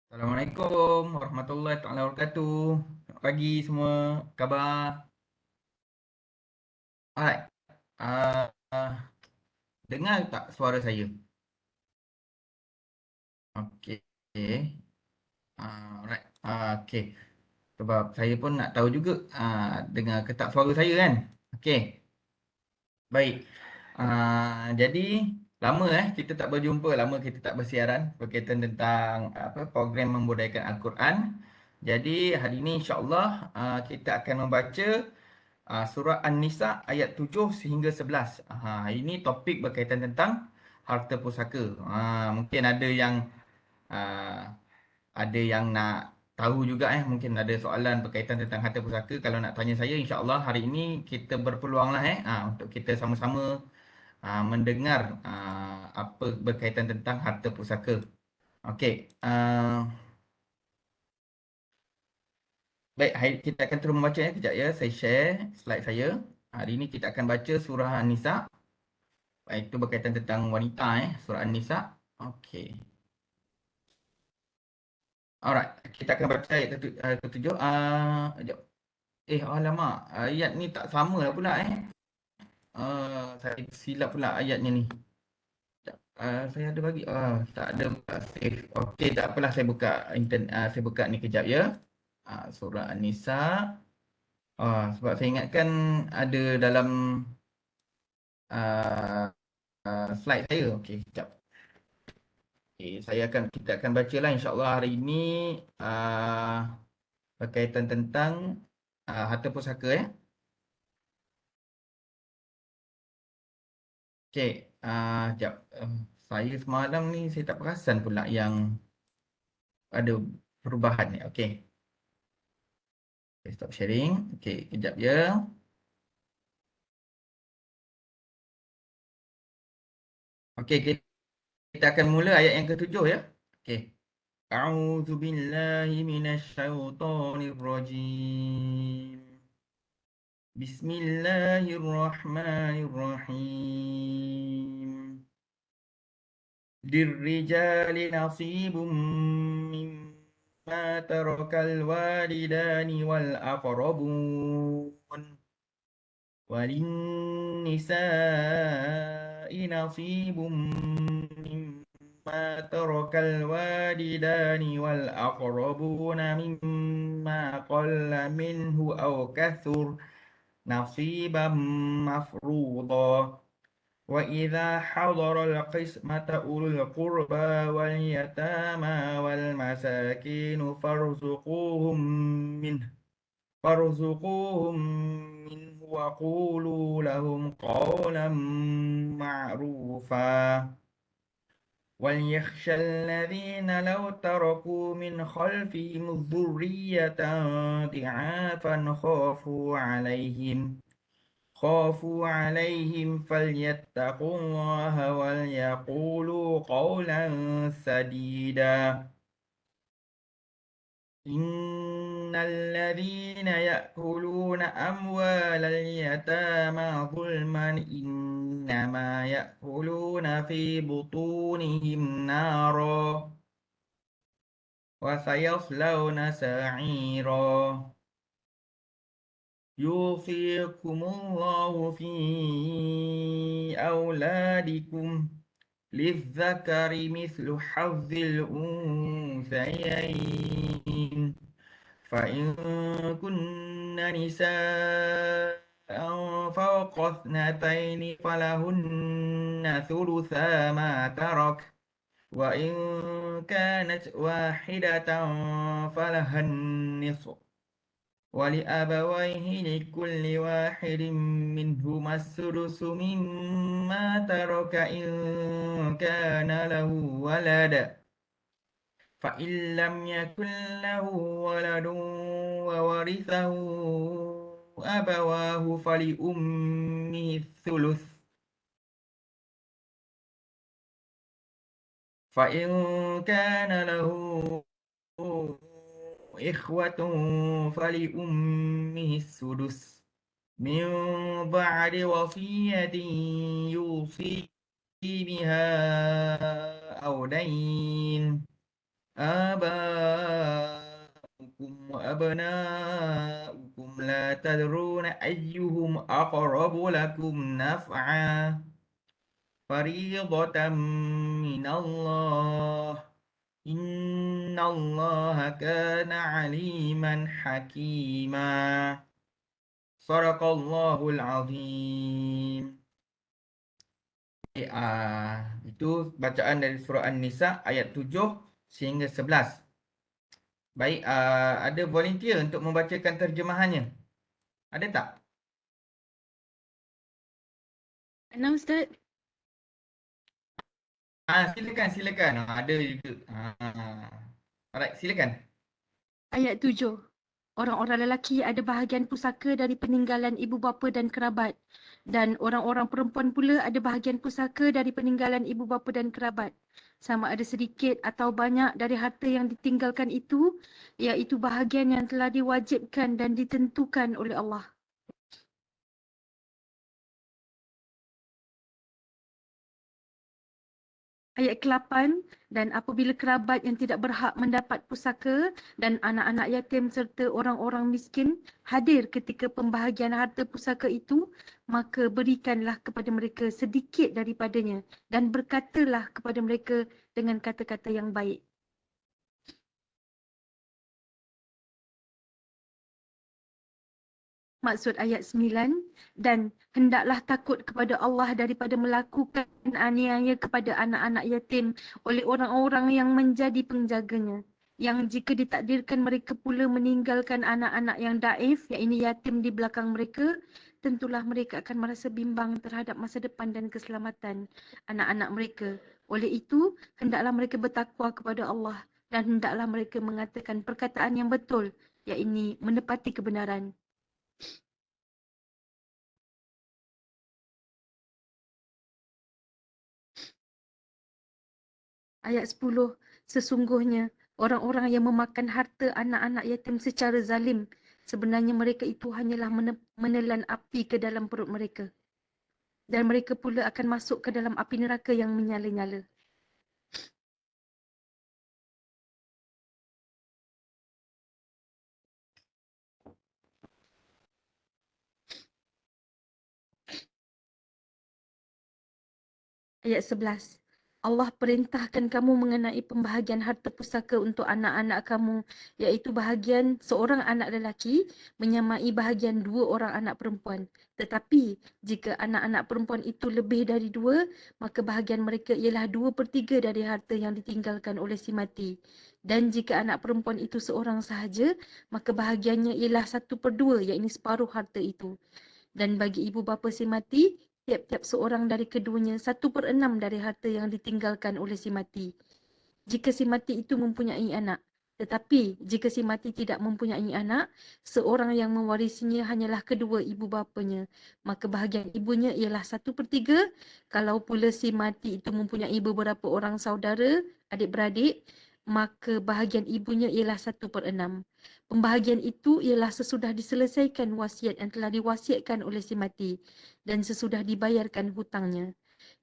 Assalamualaikum warahmatullahi taala wabarakatuh. Selamat pagi semua. Khabar? Alright. Uh, uh, Dengar tak suara saya? Okey. Alright. Okey. Sebab saya pun nak tahu juga dengar ke tak suara saya kan? Okey. Baik. Jadi lama kita tak berjumpa, lama kita tak bersiaran berkaitan tentang apa program membudayakan Al-Quran. Jadi hari ini insya-Allah kita akan membaca surah An-Nisa ayat 7 sehingga 11. Ini topik berkaitan tentang harta pusaka. Mungkin ah, ada yang nak tahu juga mungkin ada soalan berkaitan tentang harta pusaka. Kalau nak tanya saya, insya-Allah hari ini kita berpeluang lah untuk kita sama-sama mendengar apa berkaitan tentang harta pusaka. Okey. Baik, kita akan terus membaca kejap ya. Saya share slide saya. Hari ini kita akan baca surah An-Nisa. Itu berkaitan tentang wanita surah An-Nisa. Okey. Alright, kita akan baca ayat ketujuh. Sekejap. Alamak, ayat ni tak sama lah pula saya silap pula ayatnya ni. Sekejap. Saya ada bagi tak ada buka save. Okey, tak apalah saya buka saya buka ni kejap ya. Surah An-Nisa. Sebab saya ingatkan ada dalam uh, slide saya. Okey, sekejap. Kita akan bacalah insya-Allah hari ini berkaitan tentang harta pusaka Okey, jap. Saya semalam ni saya tak perasan pula yang ada perubahan ni. Okey. Okay, stop sharing. Okey, kejap ya. Okey, kita akan mula ayat yang ketujuh ya. Okey. A'udzu billahi minasy syaithanir rajim. Bismillahirrahmanirrahim. للرجال نصيب مما ترك الوالدان والأقربون وللنساء نصيب مما ترك الوالدان والأقربون مما قل منه أو كثر نصيبا مفروضا وإذا حضر القسمة أولو القربى واليتامى والمساكين فارزقوهم منه وقولوا لهم قولا معروفا وليخشى الذين لو تركوا من خلفهم ذرية ضعافا خافوا عليهم فليتقوا الله وليقولوا قولا سديدا إن الذين يأكلون أموال اليتامى ظلما إنما يأكلون في بطونهم نارا وسيصلون سعيرا يوصيكم الله في أولادكم للذكر مثل حظ الأنثيين فإن كن نساء فوق اثنتين فلهن ثلثا ما ترك وإن كانت واحدة فلها النصف ولأبويه لكل واحد منهما السدس مما ترك إن كان له ولد فإن لم يكن له ولد وورثه أبواه فلأمه الثلث فإن كان له إخوة فلأمه السدس من بعد وصية يوصي بها أو دين آباؤكم وأبناؤكم لا تدرون أيهم أقرب لكم نفعا فريضة من الله إن الله كان عليما حكيما صدق الله العظيم. Itu bacaan dari surah An-Nisa ayat 7 sehingga 11. Baik, ada volunteer untuk membacakan terjemahannya. Ada tak? Ana Ustaz, Silakan. Ada juga. Alright, silakan. ayat 7. Orang-orang lelaki ada bahagian pusaka dari peninggalan ibu bapa dan kerabat. Dan orang-orang perempuan pula ada bahagian pusaka dari peninggalan ibu bapa dan kerabat. Sama ada sedikit atau banyak dari harta yang ditinggalkan itu, iaitu bahagian yang telah diwajibkan dan ditentukan oleh Allah. Ayat ke-8, dan apabila kerabat yang tidak berhak mendapat pusaka dan anak-anak yatim serta orang-orang miskin hadir ketika pembahagian harta pusaka itu, maka berikanlah kepada mereka sedikit daripadanya dan berkatalah kepada mereka dengan kata-kata yang baik. Maksud ayat 9, dan hendaklah takut kepada Allah daripada melakukan aniaya kepada anak-anak yatim oleh orang-orang yang menjadi penjaganya. Yang jika ditakdirkan mereka pula meninggalkan anak-anak yang daif, iaitu yatim di belakang mereka, tentulah mereka akan merasa bimbang terhadap masa depan dan keselamatan anak-anak mereka. Oleh itu, hendaklah mereka bertakwa kepada Allah dan hendaklah mereka mengatakan perkataan yang betul, iaitu menepati kebenaran. Ayat 10, sesungguhnya orang-orang yang memakan harta anak-anak yatim secara zalim, sebenarnya mereka itu hanyalah menelan api ke dalam perut mereka. Dan mereka pula akan masuk ke dalam api neraka yang menyala-nyala. Ayat 11. Allah perintahkan kamu mengenai pembahagian harta pusaka untuk anak-anak kamu, iaitu bahagian seorang anak lelaki menyamai bahagian dua orang anak perempuan. Tetapi, jika anak-anak perempuan itu lebih dari dua, maka bahagian mereka ialah 2/3 dari harta yang ditinggalkan oleh si mati. Dan jika anak perempuan itu seorang sahaja, maka bahagiannya ialah 1/2, iaitu separuh harta itu. Dan bagi ibu bapa si mati, tiap-tiap seorang dari keduanya 1/6 dari harta yang ditinggalkan oleh si mati. Jika si mati itu mempunyai anak. Tetapi jika si mati tidak mempunyai anak, seorang yang mewarisinya hanyalah kedua ibu bapanya. Maka bahagian ibunya ialah 1/3. Kalau pula si mati itu mempunyai beberapa orang saudara, adik-beradik, maka bahagian ibunya ialah 1/6. Pembahagian itu ialah sesudah diselesaikan wasiat yang telah diwasiatkan oleh si mati dan sesudah dibayarkan hutangnya.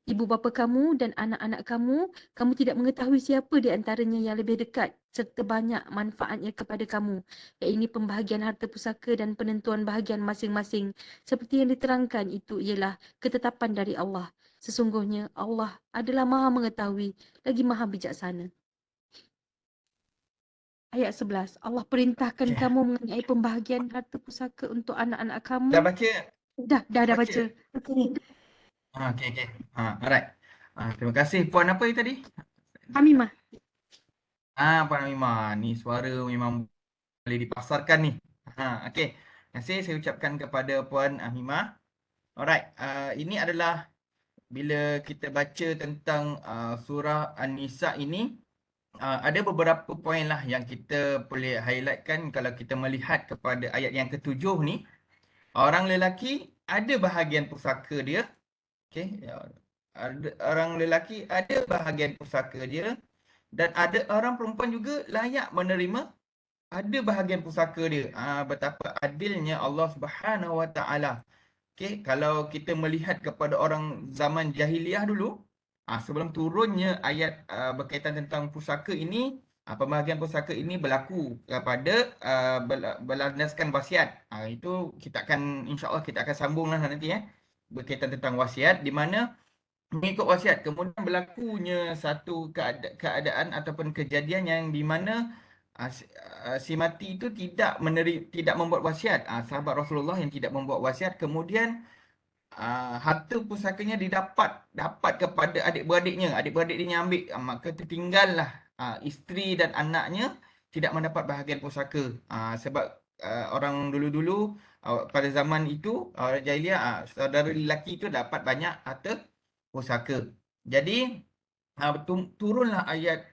Ibu bapa kamu dan anak-anak kamu, kamu tidak mengetahui siapa di antaranya yang lebih dekat serta banyak manfaatnya kepada kamu, iaitu pembahagian harta pusaka dan penentuan bahagian masing-masing. Seperti yang diterangkan itu ialah ketetapan dari Allah. Sesungguhnya Allah adalah Maha Mengetahui lagi Maha Bijaksana. Ayat 11. Allah perintahkan Okay. kamu mengenai pembahagian harta pusaka untuk anak-anak kamu. Dah baca? Dah Baca? baca. Okey. Okay. Alright. Terima kasih. Puan apa tadi? Hamimah. Puan Amimah. Ni suara memang boleh dipasarkan ni. Okay. Terima kasih saya ucapkan kepada Puan Amimah. Alright. Ini adalah bila kita baca tentang surah An-Nisa ini, ada beberapa poin lah yang kita boleh highlightkan kalau kita melihat kepada ayat yang ketujuh ni. Orang lelaki ada bahagian pusaka dia. Okay. Orang lelaki ada bahagian pusaka dia. Dan ada orang perempuan juga layak menerima ada bahagian pusaka dia. Betapa adilnya Allah Subhanahu Wa Taala. Okay, kalau kita melihat kepada orang zaman jahiliah dulu, sebelum turunnya ayat berkaitan tentang pusaka ini, Pembahagian pusaka ini berlaku kepada berlandaskan wasiat. Itu kita akan, insya-Allah kita akan sambunglah nanti ya, berkaitan tentang wasiat, di mana mengikut wasiat kemudian berlakunya satu keadaan ataupun kejadian yang di mana si mati itu tidak membuat wasiat. Sahabat Rasulullah yang tidak membuat wasiat, kemudian harta pusakanya dapat kepada adik-beradiknya. Adik-beradik dia ambil, maka tertinggallah isteri dan anaknya tidak mendapat bahagian pusaka. Sebab orang dulu-dulu, pada zaman itu, orang jahiliah, saudara lelaki itu dapat banyak harta pusaka. Jadi turunlah ayat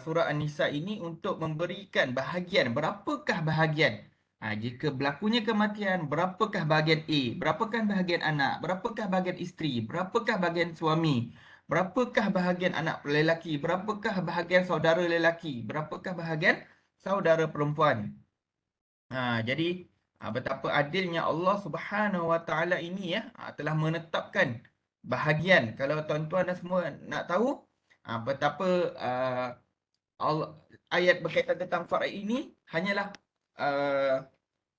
surah An-Nisa ini untuk memberikan bahagian. Berapakah bahagian? Jika berlakunya kematian, berapakah bahagian A? Berapakah bahagian anak? Berapakah bahagian isteri? Berapakah bahagian suami? Berapakah bahagian anak lelaki? Berapakah bahagian saudara lelaki? Berapakah bahagian saudara perempuan? Jadi betapa adilnya Allah Subhanahu Wa Taala ini ya, telah menetapkan bahagian. Kalau tuan-tuan dan semua nak tahu betapa Allah, ayat berkaitan tentang faraid ini hanyalah uh,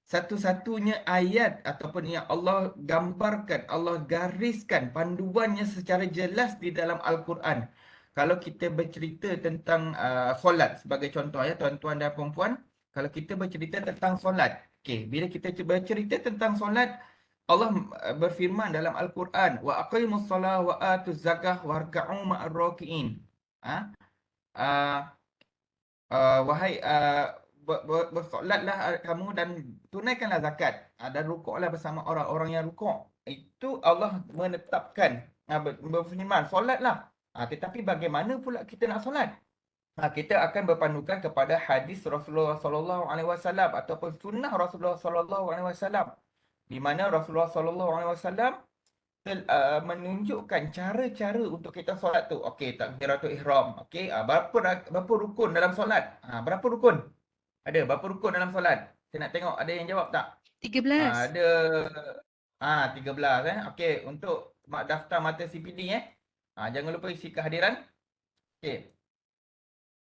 satu-satunya ayat ataupun yang Allah gambarkan, Allah gariskan panduannya secara jelas di dalam Al-Quran. Kalau kita bercerita tentang solat sebagai contoh ya, tuan-tuan dan puan-puan, kalau kita bercerita tentang solat, okey, bila kita bercerita tentang solat, Allah berfirman dalam Al-Quran, wa aqimus salah wa atuz zakah warka'u ma'ar raki'in. Ha? Uh, Wahai bersolatlah kamu dan tunaikanlah zakat, dan rukuklah bersama orang-orang yang rukuk. Itu Allah menetapkan, berfirman solatlah. Tetapi bagaimana pula kita nak solat? Kita akan berpandukan kepada hadis Rasulullah sallallahu alaihi wasallam ataupun sunnah Rasulullah sallallahu alaihi wasallam, di mana Rasulullah sallallahu alaihi wasallam menunjukkan cara-cara untuk kita solat tu. Okey, takbiratul ihram. Okey, berapa rukun dalam solat? Berapa rukun? Ada berapa rukun dalam solat? Saya nak tengok ada yang jawab tak? 13. Ada 13 Okey, untuk daftar mata CPD jangan lupa isi kehadiran. Okey.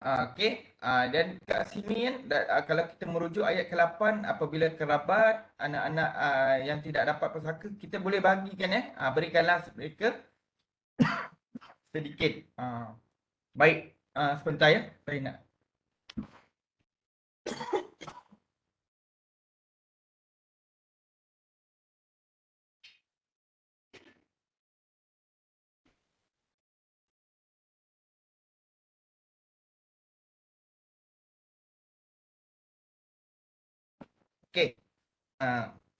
Okey, dan kat sini kan, kalau kita merujuk ayat ke-8, apabila kerabat, anak-anak yang tidak dapat pusaka, kita boleh bagikan berikanlah mereka sedikit. Baik, sebentar ya, saya nak. Okey,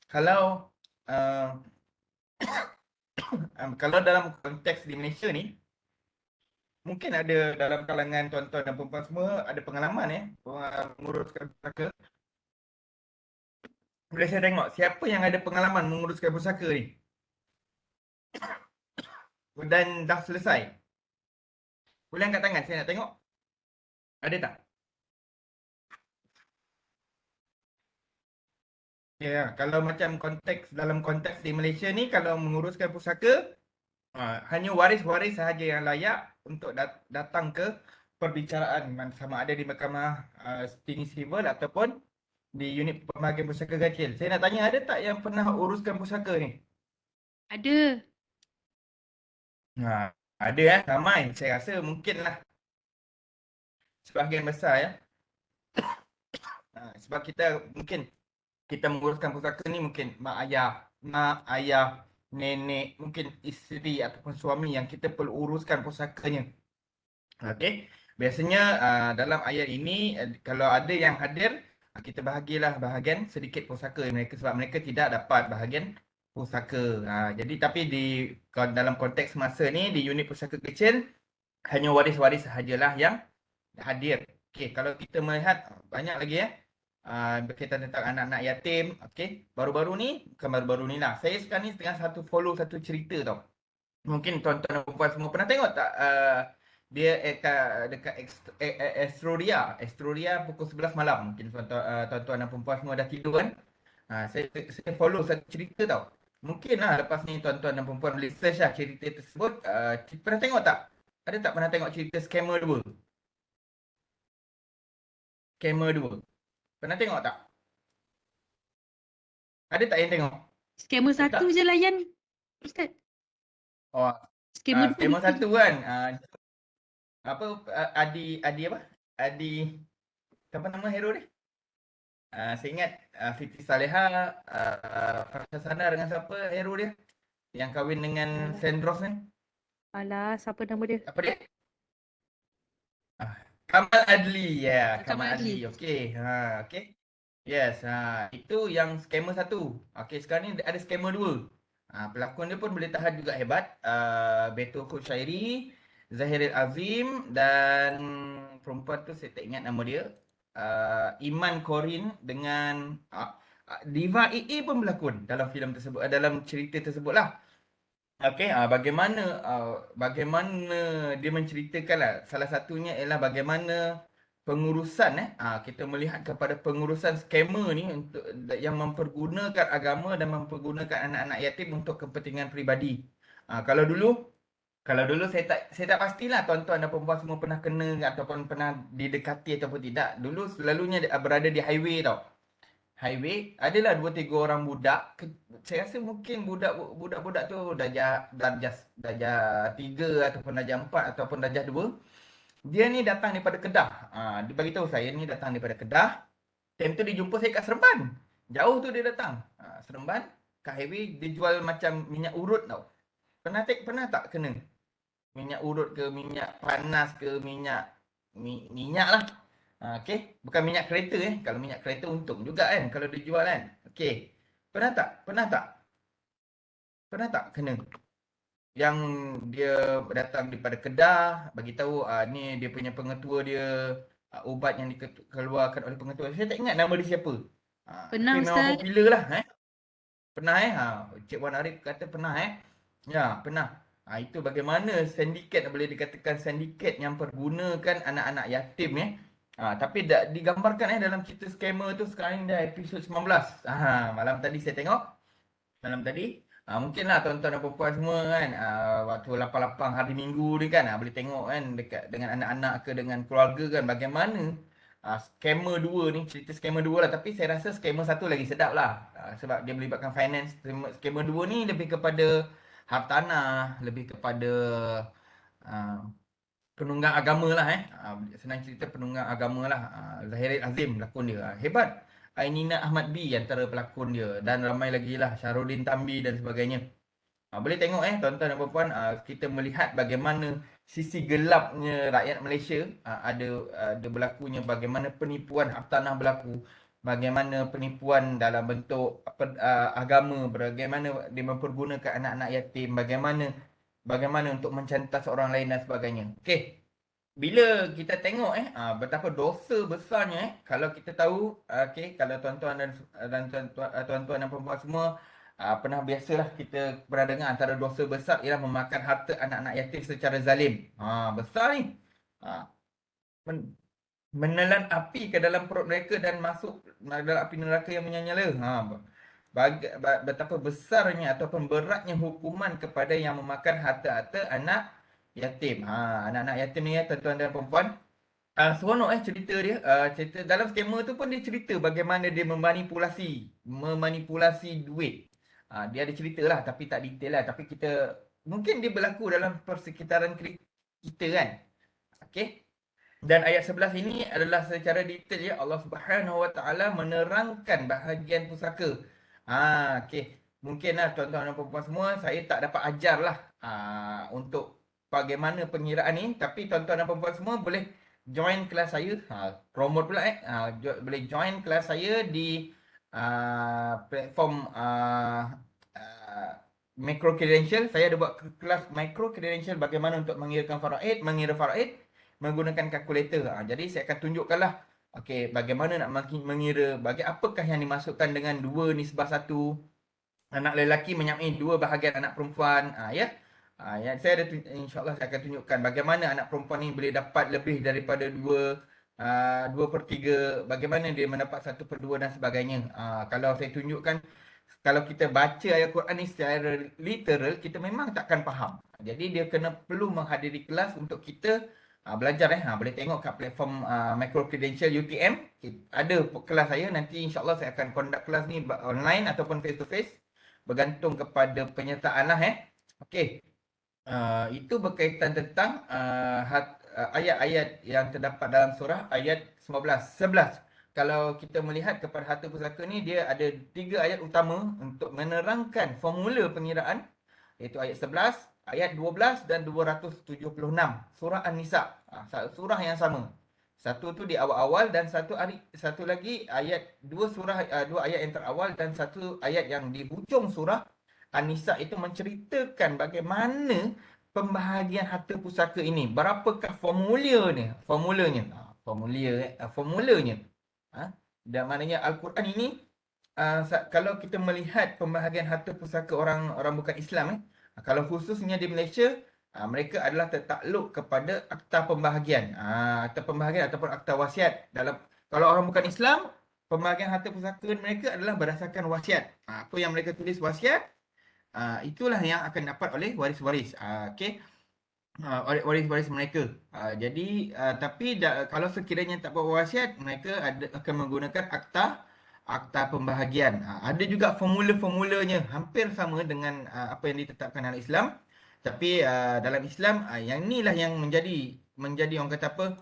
kalau uh, kalau dalam konteks di Malaysia ni, mungkin ada dalam kalangan tuan-tuan dan puan-puan semua ada pengalaman menguruskan pusaka. Boleh saya tengok siapa yang ada pengalaman menguruskan pusaka ni? Dan dah selesai. Boleh angkat tangan, saya nak tengok. Ada tak? Ya, kalau macam dalam konteks di Malaysia ni, kalau menguruskan pusaka, hanya waris-waris sahaja yang layak untuk datang ke perbicaraan, sama ada di mahkamah tinggi sivil ataupun di unit pembahagian pusaka kecil. Saya nak tanya, ada tak yang pernah uruskan pusaka ni? Ada. Ada ramai. Saya rasa mungkinlah sebahagian besar ya. Sebab mungkin kita menguruskan pusaka ni mungkin mak ayah, nenek, mungkin isteri ataupun suami yang kita perlu uruskan pusakanya. Okey. Biasanya dalam ayat ini kalau ada yang hadir, kita bahagilah bahagian sedikit pusaka mereka sebab mereka tidak dapat bahagian pusaka. Jadi tapi dalam konteks masa ni di unit pusaka kecil hanya waris-waris sahajalah yang hadir. Okey, kalau kita melihat banyak lagi berkaitan tentang anak-anak yatim. Okey, baru-baru ni, bukan baru-baru ni lah. Saya sekarang ni tengah follow satu cerita tau. Mungkin tuan-tuan dan puan semua pernah tengok tak dia dekat Astoria pukul 11 malam. Mungkin tuan-tuan dan puan semua dah tidur kan. Saya follow satu cerita tau. Mungkin lah lepas ni tuan-tuan dan puan boleh search lah cerita tersebut. Pernah tengok tak? Ada tak pernah tengok cerita Scammer 2? Skema 2. Pernah tengok tak? Ada tak yang tengok? Skema Ada tak? 1 je layan, Ustaz. Oh, Skema 2 skema lupa. 1 kan. Apa Adi apa? Adi apa nama hero dia? Saya ingat Siti Saleha, Farsha Sana dengan siapa hero dia? Yang kahwin dengan Sandros ni. Alah, siapa nama dia? Apa dia? Ah, Kamal Adli. Ya, Kamal Kamal Adli. Adli. Okey. Okey. Yes, itu yang skema 1. Okey, sekarang ni ada skema 2. Pelakon dia pun boleh tahan juga hebat. Beto Khoshairi, Zahiril Azim dan perempuan tu saya tak ingat nama dia. Iman Korin dengan Diva EA pun berlakon dalam filem tersebut, dalam cerita tersebut lah. Okey, bagaimana dia menceritakan lah. Salah satunya ialah bagaimana pengurusan kita melihat kepada pengurusan skamer ni untuk yang mempergunakan agama dan mempergunakan anak-anak yatim untuk kepentingan peribadi. Kalau dulu saya tak pastilah tuan-tuan dan puan semua pernah kena ataupun pernah didekati ataupun tidak. Dulu selalunya berada di highway tau. Highway adalah 2-3 orang budak. Saya rasa mungkin budak-budak tu darjah 3 ataupun darjah 4 ataupun darjah 2. Dia ni datang daripada Kedah. Dia bagi tahu saya ni datang daripada Kedah. Time tu dia jumpa saya kat Seremban. Jauh tu dia datang. Seremban kat highway dia jual macam minyak urut tau. Pernah tak kena? Minyak urut ke minyak panas ke minyak lah. Okey, bukan minyak kereta Kalau minyak kereta untung juga kan kalau dijual kan. Okey. Pernah tak? Pernah tak? Pernah tak kena? Yang dia datang daripada Kedah, bagi tahu ni dia punya pengetua dia, ubat yang dikeluarkan oleh pengetua. Saya tak ingat nama dia siapa. Tapi Pernah, memang Ustaz. popular lah Pernah Cik Wan Arif kata pernah Ya, pernah. Itu bagaimana sindiket boleh dikatakan sindiket yang pergunakan anak-anak yatim tapi digambarkan dalam cerita scammer tu sekarang ni dah episod 19. Malam tadi saya tengok. Malam tadi mungkinlah tuan-tuan dan puan semua kan waktu lapang-lapang hari Minggu ni kan boleh tengok kan dekat dengan anak-anak ke dengan keluarga kan bagaimana scammer 2 ni cerita scammer 2 lah tapi saya rasa scammer 1 lagi sedap lah sebab dia melibatkan finance. Scammer 2 ni lebih kepada hartanah, lebih kepada uh, penunggang agama lah senang cerita penunggang agama lah. Zahiril Azim pelakon dia hebat. Ainina Ahmad B antara pelakon dia dan ramai lagi lah Syahrudin Tambi dan sebagainya. Boleh tengok tuan-tuan dan puan-puan kita melihat bagaimana sisi gelapnya rakyat Malaysia ada berlakunya bagaimana penipuan hartanah berlaku, bagaimana penipuan dalam bentuk agama, bagaimana dia mempergunakan anak-anak yatim, bagaimana untuk mencantas orang lain dan sebagainya. Okey. Bila kita tengok betapa dosa besarnya kalau kita tahu okey kalau tuan-tuan dan tuan-tuan dan puan-puan semua pernah biasalah kita pernah dengar antara dosa besar ialah memakan harta anak-anak yatim secara zalim. Besar ni. Men- Menelan api ke dalam perut mereka dan masuk dalam api neraka yang menyala-nyala. Betapa besarnya ataupun beratnya hukuman kepada yang memakan harta-harta anak yatim. Anak-anak yatim ni tuan-tuan dan puan-puan. Seronok cerita dia. Cerita dalam skema tu pun dia cerita bagaimana dia memanipulasi duit. Dia ada cerita lah tapi tak detail lah. Tapi kita mungkin dia berlaku dalam persekitaran kita kan. Okey. Dan ayat 11 ini adalah secara detail Allah Subhanahu Wa Taala menerangkan bahagian pusaka. Okey. Mungkinlah tuan-tuan dan puan-puan semua saya tak dapat ajar lah untuk bagaimana pengiraan ni tapi tuan-tuan dan puan-puan semua boleh join kelas saya. Promote pula boleh join kelas saya di platform Micro Credential. Saya ada buat kelas Micro Credential bagaimana untuk mengira faraid menggunakan kalkulator. Jadi saya akan tunjukkanlah okey bagaimana nak mengira apakah yang dimasukkan dengan 2 nisbah 1 anak lelaki menyamai 2 bahagian anak perempuan ya. Yang saya ada insya-Allah saya akan tunjukkan bagaimana anak perempuan ni boleh dapat lebih daripada 2/3, bagaimana dia mendapat 1/2 dan sebagainya. Kalau saya tunjukkan kalau kita baca ayat Quran ni secara literal kita memang takkan faham. Jadi dia perlu menghadiri kelas untuk kita belajar boleh tengok kat platform Micro Credential UTM. Ada kelas saya, nanti insyaAllah saya akan conduct kelas ni online ataupun face to face, bergantung kepada penyertaan lah Okey. Itu berkaitan tentang ayat-ayat yang terdapat dalam surah ayat 11. Kalau kita melihat kepada harta pusaka ni, dia ada 3 ayat utama untuk menerangkan formula pengiraan, iaitu ayat 11, ayat 12 dan 276. Surah An-Nisa, surah yang sama. Satu tu di awal-awal dan satu lagi ayat dua ayat yang terawal dan satu ayat yang di hujung surah An-Nisa itu menceritakan bagaimana pembahagian harta pusaka ini. Berapakah formulanya? Formulanya. Dan maknanya Al-Quran ini, kalau kita melihat pembahagian harta pusaka orang bukan Islam, kalau khususnya di Malaysia, mereka adalah tertakluk kepada akta pembahagian. Akta pembahagian ataupun akta wasiat. Kalau orang bukan Islam, pembahagian harta pusaka mereka adalah berdasarkan wasiat. Apa yang mereka tulis wasiat, itulah yang akan dapat oleh waris-waris. Okey. Waris-waris mereka. Jadi tapi kalau sekiranya tak buat wasiat, mereka akan menggunakan akta pembahagian. Ada juga formula-formulanya hampir sama dengan apa yang ditetapkan dalam Islam. Tapi dalam Islam, yang inilah yang menjadi orang kata apa,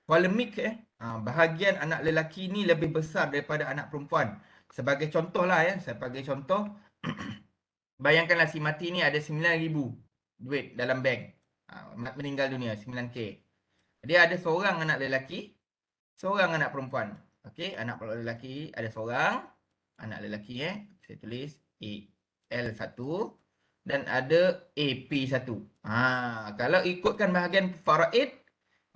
polemik. Bahagian anak lelaki ni lebih besar daripada anak perempuan. Sebagai contoh lah sebagai contoh, bayangkanlah si mati ni ada 9,000 duit dalam bank. Meninggal dunia 9K. Dia ada seorang anak lelaki, seorang anak perempuan. Okey, anak lelaki ada seorang, anak lelaki saya tulis AL1 dan ada AP1. Kalau ikutkan bahagian faraid,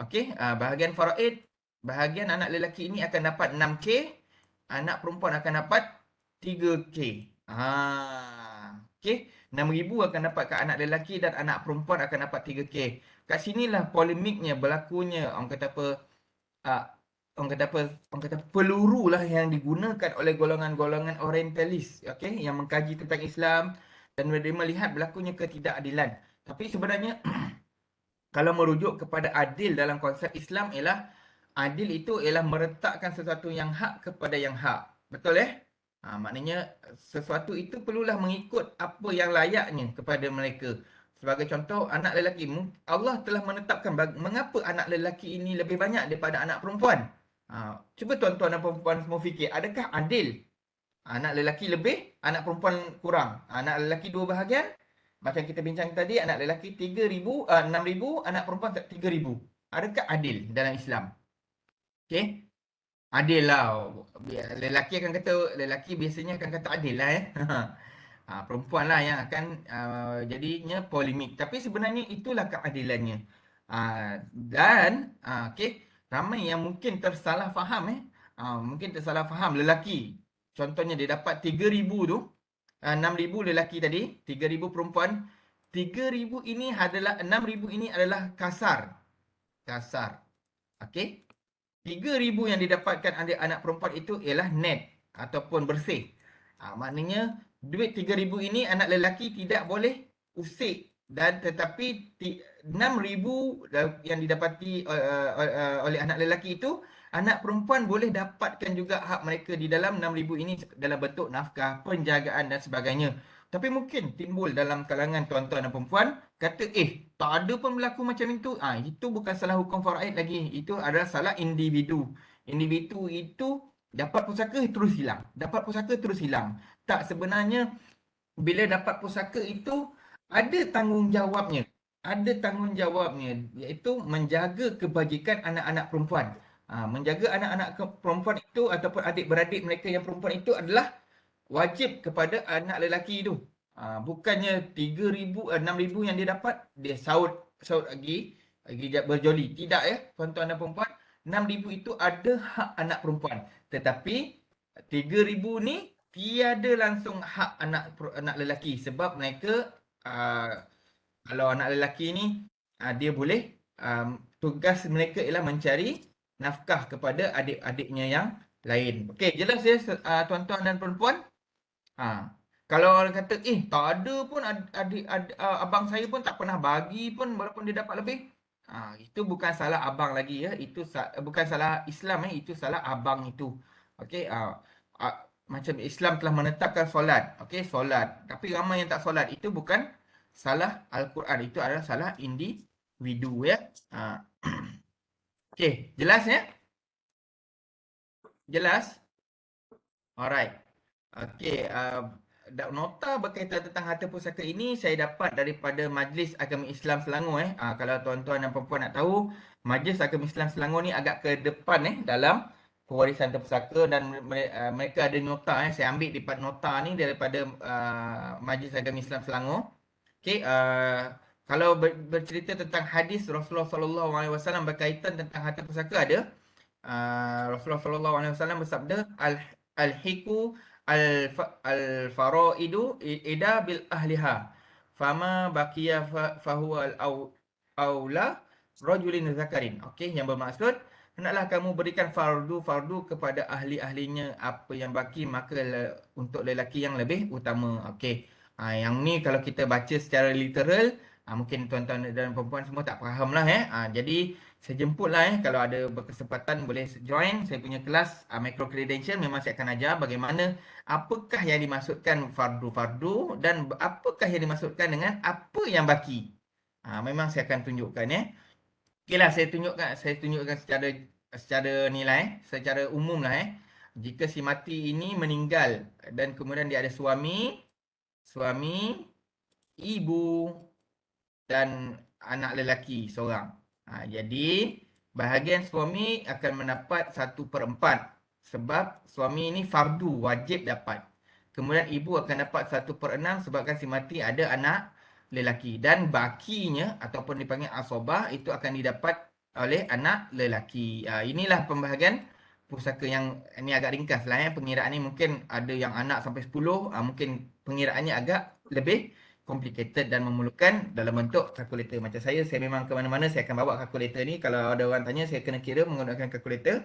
okey, bahagian faraid, bahagian anak lelaki ini akan dapat 6K, anak perempuan akan dapat 3K. Okey, 6,000 akan dapat kat anak lelaki dan anak perempuan akan dapat 3K. Kat sinilah polemiknya berlakunya, orang kata apa, orang kata peluru lah yang digunakan oleh golongan-golongan orientalis, okey, yang mengkaji tentang Islam dan mereka melihat berlakunya ketidakadilan. Tapi sebenarnya kalau merujuk kepada adil dalam konsep Islam, ialah adil itu ialah meletakkan sesuatu yang hak kepada yang hak. Betul maknanya sesuatu itu perlulah mengikut apa yang layaknya kepada mereka. Sebagai contoh, anak lelaki, Allah telah menetapkan mengapa anak lelaki ini lebih banyak daripada anak perempuan. Cuba tuan-tuan dan perempuan semua fikir, adakah adil? Anak lelaki lebih, anak perempuan kurang. Anak lelaki 2 bahagian, macam kita bincang tadi, anak lelaki 3,000, 6,000, anak perempuan 3,000. Adakah adil dalam Islam? Okey. Adil lah. Lelaki biasanya akan kata adil lah perempuan lah yang akan jadinya polemik. Tapi sebenarnya itulah keadilannya. Dan okey, ramai yang mungkin tersalah faham mungkin tersalah faham lelaki. Contohnya dia dapat 3,000 tu, 6,000 lelaki tadi, 3,000 perempuan. 3,000 ini adalah 6,000 ini adalah kasar. Okey. 3,000 yang didapatkan anak perempuan itu ialah net ataupun bersih. Maknanya duit 3,000 ini anak lelaki tidak boleh usik, dan tetapi 6,000 yang didapati oleh anak lelaki itu, anak perempuan boleh dapatkan juga hak mereka di dalam 6,000 ini dalam bentuk nafkah, penjagaan dan sebagainya. Tapi mungkin timbul dalam kalangan tuan-tuan dan perempuan kata, tak ada pun berlaku macam itu. Itu bukan salah hukum faraid lagi. Itu adalah salah individu. Individu itu dapat pusaka terus hilang. Tak, sebenarnya bila dapat pusaka itu ada tanggungjawabnya. Iaitu menjaga kebajikan anak-anak perempuan. Menjaga anak-anak perempuan itu ataupun adik-beradik mereka yang perempuan itu adalah wajib kepada anak lelaki itu. Bukannya 3,000, 6,000 yang dia dapat, dia saud lagi berjoli. Tidak tuan-tuan dan perempuan. 6,000 itu ada hak anak perempuan. Tetapi 3,000 ni tiada langsung hak anak lelaki. Sebab mereka, kalau anak lelaki ni, dia boleh, tugas mereka ialah mencari nafkah kepada adik-adiknya yang lain. Okey, jelas tuan-tuan dan perempuan? Kalau orang kata, tak ada pun abang saya pun tak pernah bagi pun walaupun dia dapat lebih. Itu bukan salah abang lagi ya. Itu bukan salah Islam itu salah abang itu. Okey, macam Islam telah menetapkan solat. Okey, solat. Tapi ramai yang tak solat. Itu bukan salah Al-Quran. Itu adalah salah individu ya. Ah, Okey, jelas ya? Jelas? Alright. Okey, nota berkaitan tentang harta pusaka ini saya dapat daripada Majlis Agama Islam Selangor kalau tuan-tuan dan puan-puan nak tahu, Majlis Agama Islam Selangor ni agak ke depan dalam pewarisan harta pusaka dan mereka ada nota saya ambil daripada nota ni daripada Majlis Agama Islam Selangor. Okey, kalau bercerita tentang hadis Rasulullah sallallahu alaihi wasallam berkaitan tentang harta pusaka ada. Rasulullah sallallahu alaihi wasallam bersabda al-hiku al-faraidu ida bil ahliha fama baqiya fahuwa al-aula rajulin zakarin. Okey, yang bermaksud hendaklah kamu berikan fardu kepada ahli-ahlinya, apa yang baki maka untuk lelaki yang lebih utama. Okey. Yang ni kalau kita baca secara literal, mungkin tuan-tuan dan puan-puan semua tak faham lah jadi saya jemput lah kalau ada berkesempatan boleh join saya punya kelas micro credential. Memang saya akan ajar bagaimana apakah yang dimaksudkan fardu-fardu dan apakah yang dimaksudkan dengan apa yang baki. Memang saya akan tunjukkan Okeylah, saya tunjukkan secara secara nilai, secara umum lah Jika si mati ini meninggal dan kemudian dia ada suami, ibu dan anak lelaki seorang. Jadi, bahagian suami akan mendapat 1/4 sebab suami ini fardu, wajib dapat. Kemudian ibu akan dapat 1/6 sebabkan si mati ada anak lelaki. Dan bakinya ataupun dipanggil asobah itu akan didapat oleh anak lelaki. Inilah pembahagian pusaka yang ini agak ringkas lah Pengiraan ni mungkin ada yang anak sampai 10, mungkin pengiraannya agak lebih complicated dan memerlukan dalam bentuk kalkulator. Macam saya memang ke mana-mana saya akan bawa kalkulator ni. Kalau ada orang tanya, saya kena kira menggunakan kalkulator.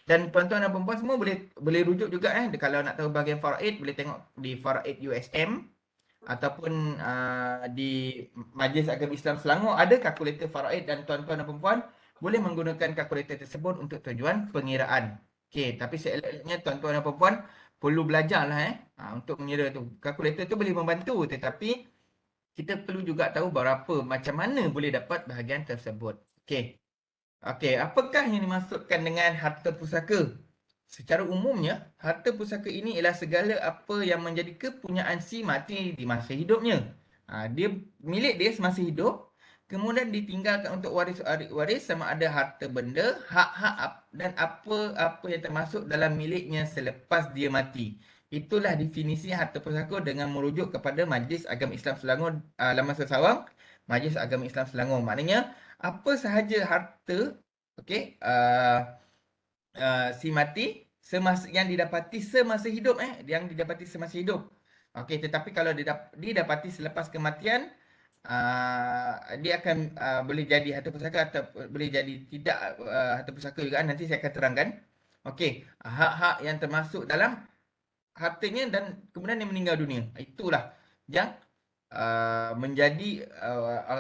Dan tuan-tuan dan puan-puan semua boleh rujuk juga Kalau nak tahu bahagian faraid, boleh tengok di Faraid USM ataupun di Majlis Agama Islam Selangor ada kalkulator faraid dan tuan-tuan dan puan-puan boleh menggunakan kalkulator tersebut untuk tujuan pengiraan. Okey, tapi seelok-eloknya tuan-tuan dan puan-puan perlu belajarlah untuk mengira tu. Kalkulator tu boleh membantu tetapi kita perlu juga tahu macam mana boleh dapat bahagian tersebut. Okey. Okey, apakah yang dimaksudkan dengan harta pusaka? Secara umumnya, harta pusaka ini ialah segala apa yang menjadi kepunyaan si mati di masa hidupnya. Dia milik dia semasa hidup, kemudian ditinggalkan untuk waris sama ada harta benda, hak-hak dan apa-apa yang termasuk dalam miliknya selepas dia mati. Itulah definisi harta pusaka dengan merujuk kepada Majlis Agama Islam Selangor, Laman Sesawang, Majlis Agama Islam Selangor. Maknanya apa sahaja harta si mati yang didapati semasa hidup tetapi kalau didapati selepas kematian, dia akan boleh jadi harta pusaka atau boleh jadi tidak harta pusaka juga. Nanti saya akan terangkan hak-hak yang termasuk dalam hartanya dan kemudian dia meninggal dunia. Itulah yang menjadi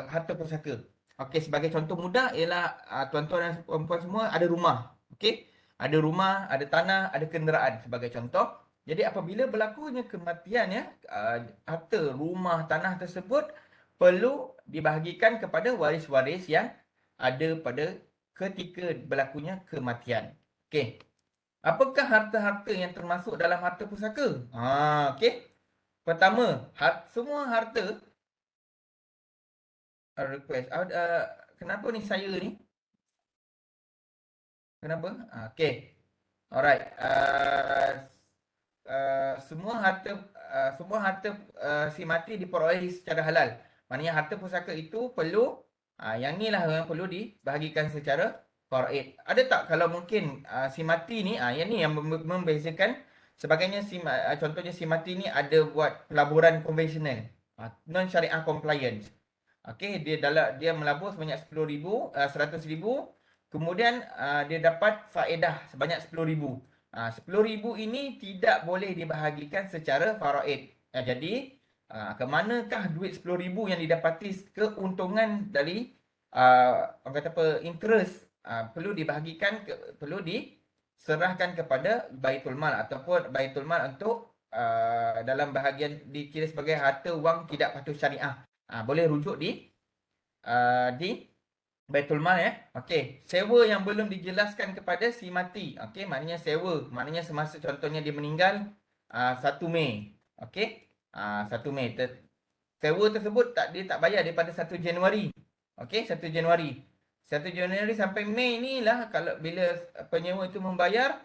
harta pusaka. Sebagai contoh mudah ialah tuan-tuan dan puan-puan semua ada rumah. Ada rumah, ada tanah, ada kenderaan sebagai contoh. Jadi apabila berlakunya kematian harta rumah, tanah tersebut perlu dibahagikan kepada waris-waris yang ada pada ketika berlakunya kematian. Apakah harta-harta yang termasuk dalam harta pusaka? Pertama, semua harta request. Kenapa ni saya ni? Kenapa? Alright. Semua harta si mati diperolehi secara halal. Maknanya harta pusaka itu perlu yang ni lah yang perlu dibahagikan secara faraid. Ada tak kalau mungkin si mati ni yang ni yang membezakan sebagainya contohnya si mati ni ada buat pelaburan konvensional, non syariah compliance. Dia melabur sebanyak 100,000, kemudian dia dapat faedah sebanyak 10,000. 10,000 ini tidak boleh dibahagikan secara faraid. Jadi ke manakah duit 10,000 yang didapati keuntungan dari orang kata apa, interest perlu dibahagikan perlu diserahkan kepada Baitul Mal ataupun Baitul Mal untuk dalam bahagian dikira sebagai harta wang tidak patuh syariah. Boleh rujuk di Baitul Mal ya. Okey, sewa yang belum dijelaskan kepada si mati. Okey, maknanya sewa, maknanya semasa contohnya dia meninggal 1 Mei. Okey? 1 Mei. Sewa tersebut dia tak bayar daripada 1 Januari. Okey, 1 Januari. 1 Januari sampai Mei ni lah kalau bila penyewa itu membayar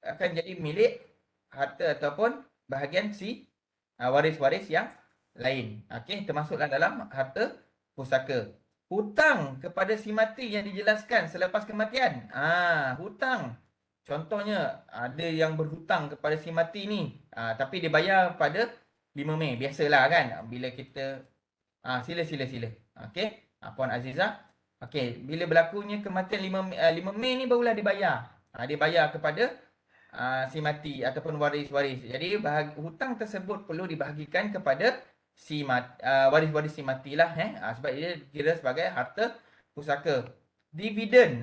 akan jadi milik harta ataupun bahagian si waris-waris yang lain. Okey, termasuklah dalam harta pusaka. Hutang kepada si mati yang dijelaskan selepas kematian. Hutang. Contohnya ada yang berhutang kepada si mati ni, tapi dia bayar pada 5 Mei. Biasalah kan bila kita sila. Okey. Puan Azizah. Okey, bila berlakunya kematian 5 Mei ni barulah dibayar. Dia bayar kepada si mati ataupun waris-waris. Jadi hutang tersebut perlu dibahagikan kepada waris-waris si matilah sebab dia kira sebagai harta pusaka. Dividen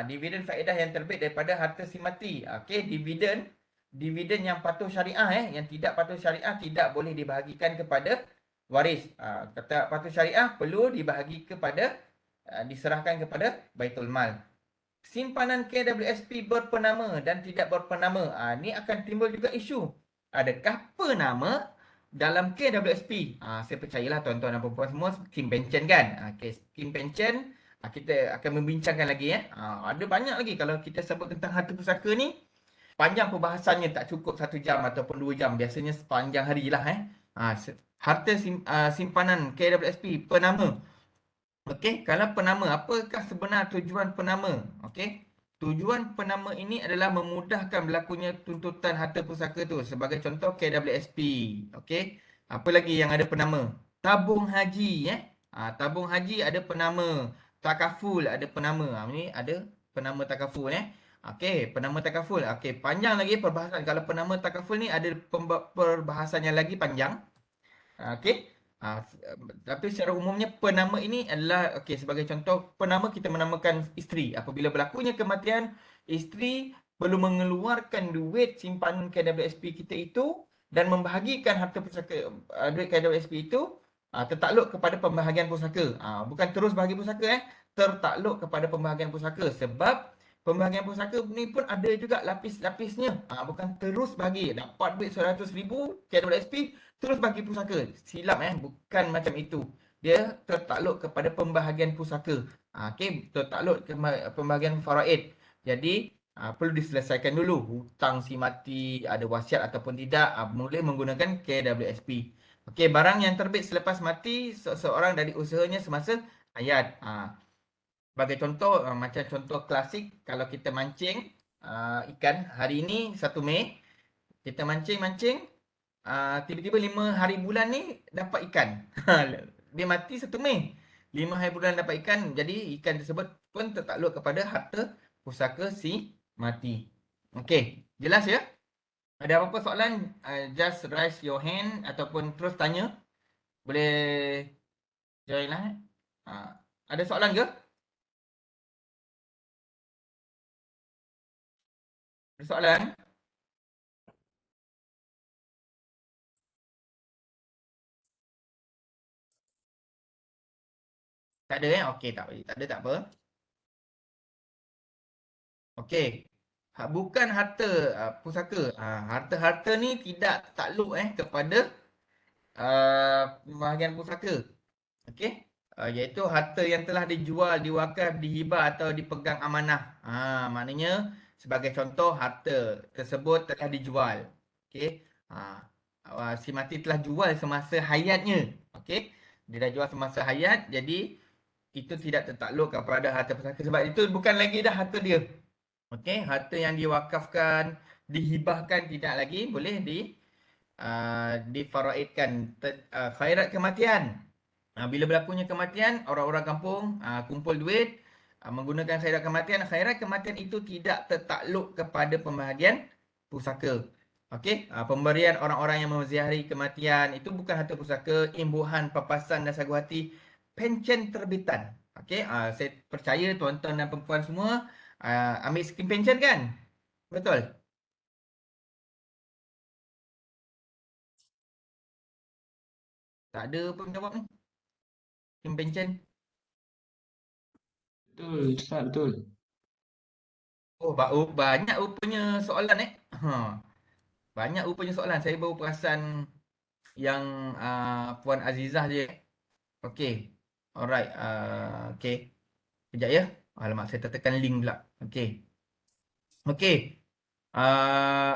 dividen faedah yang terbit daripada harta si mati. Okey, dividen yang patuh syariah yang tidak patuh syariah tidak boleh dibahagikan kepada waris. Kata patuh syariah perlu dibahagi kepada diserahkan kepada Baitul Mal. Simpanan KWSP berpenama dan tidak berpenama. Ni akan timbul juga isu. Adakah penama dalam KWSP? Saya percayalah tuan-tuan dan puan-puan semua skim pencen kan. Skim pencen kita akan membincangkan lagi Ada banyak lagi kalau kita sebut tentang harta pusaka ni. Panjang perbahasannya, tak cukup 1 jam ataupun 2 jam. Biasanya sepanjang hari lah harta simpanan KWSP penama. Okey, kalau penama, apakah sebenar tujuan penama? Okey. Tujuan penama ini adalah memudahkan berlakunya tuntutan harta pusaka tu. Sebagai contoh KWSP. Okey. Apa lagi yang ada penama? Tabung haji tabung haji ada penama. Takaful ada penama. Ni ada penama takaful Okey, penama takaful. Okey, panjang lagi perbahasan. Kalau penama takaful ni ada perbahasan yang lagi panjang. Okey. Tapi secara umumnya penama ini adalah sebagai contoh penama kita menamakan isteri. Apabila berlakunya kematian, isteri perlu mengeluarkan duit simpanan KWSP kita itu dan membahagikan harta pusaka duit KWSP itu tertakluk kepada pembahagian pusaka. Bukan terus bahagi pusaka tertakluk kepada pembahagian pusaka sebab pembahagian pusaka ni pun ada juga lapis-lapisnya. Bukan terus bagi dapat duit 100,000 KWSP terus bagi pusaka. Silap bukan macam itu. Dia tertakluk kepada pembahagian pusaka. Okey, tertakluk ke pembahagian faraid. Jadi perlu diselesaikan dulu hutang si mati, ada wasiat ataupun tidak, boleh menggunakan KWSP. Okey, barang yang terbit selepas mati seseorang dari usahanya semasa hayat. Sebagai contoh, macam contoh klasik, kalau kita mancing ikan hari ini 1 Mei, kita mancing-mancing, tiba-tiba 5 hari bulan ni dapat ikan. Dia mati 1 Mei. 5 hari bulan dapat ikan, jadi ikan tersebut pun tertakluk kepada harta pusaka si mati. Okey, jelas ya? Ada apa-apa soalan, just raise your hand ataupun terus tanya. Boleh join lah. Ada soalan ke? Ada soalan? Tak ada Okey, tak ada tak apa. Okey. Bukan harta pusaka. Harta-harta ni tidak takluk kepada bahagian pusaka. Okey. Iaitu harta yang telah dijual, diwakaf, dihibah atau dipegang amanah. Maknanya sebagai contoh harta tersebut telah dijual. Okey. Si mati telah jual semasa hayatnya. Okey. Dia dah jual semasa hayat, jadi itu tidak tertakluk kepada harta pusaka sebab itu bukan lagi dah harta dia. Okey, harta yang diwakafkan, dihibahkan tidak lagi boleh difaraidkan. Khairat kematian. Bila berlakunya kematian, orang-orang kampung kumpul duit menggunakan khairat kematian itu tidak tertakluk kepada pembahagian pusaka. Okey, pemberian orang-orang yang meziarahi kematian itu bukan harta pusaka, imbuhan, papasan dan sagu hati, pencen terbitan. Okey, saya percaya tuan-tuan dan puan semua ambil skim pension kan? Betul? Tak ada pun jawab ni. Skim pension. Betul, Ustaz, betul. Oh, banyak rupanya soalan Ha, banyak rupanya soalan. Saya baru perasan yang Puan Azizah je. Okey. Alright. Okey. Kejap ya. Alamak, saya tertekan link pula. Okey. Okey. Uh,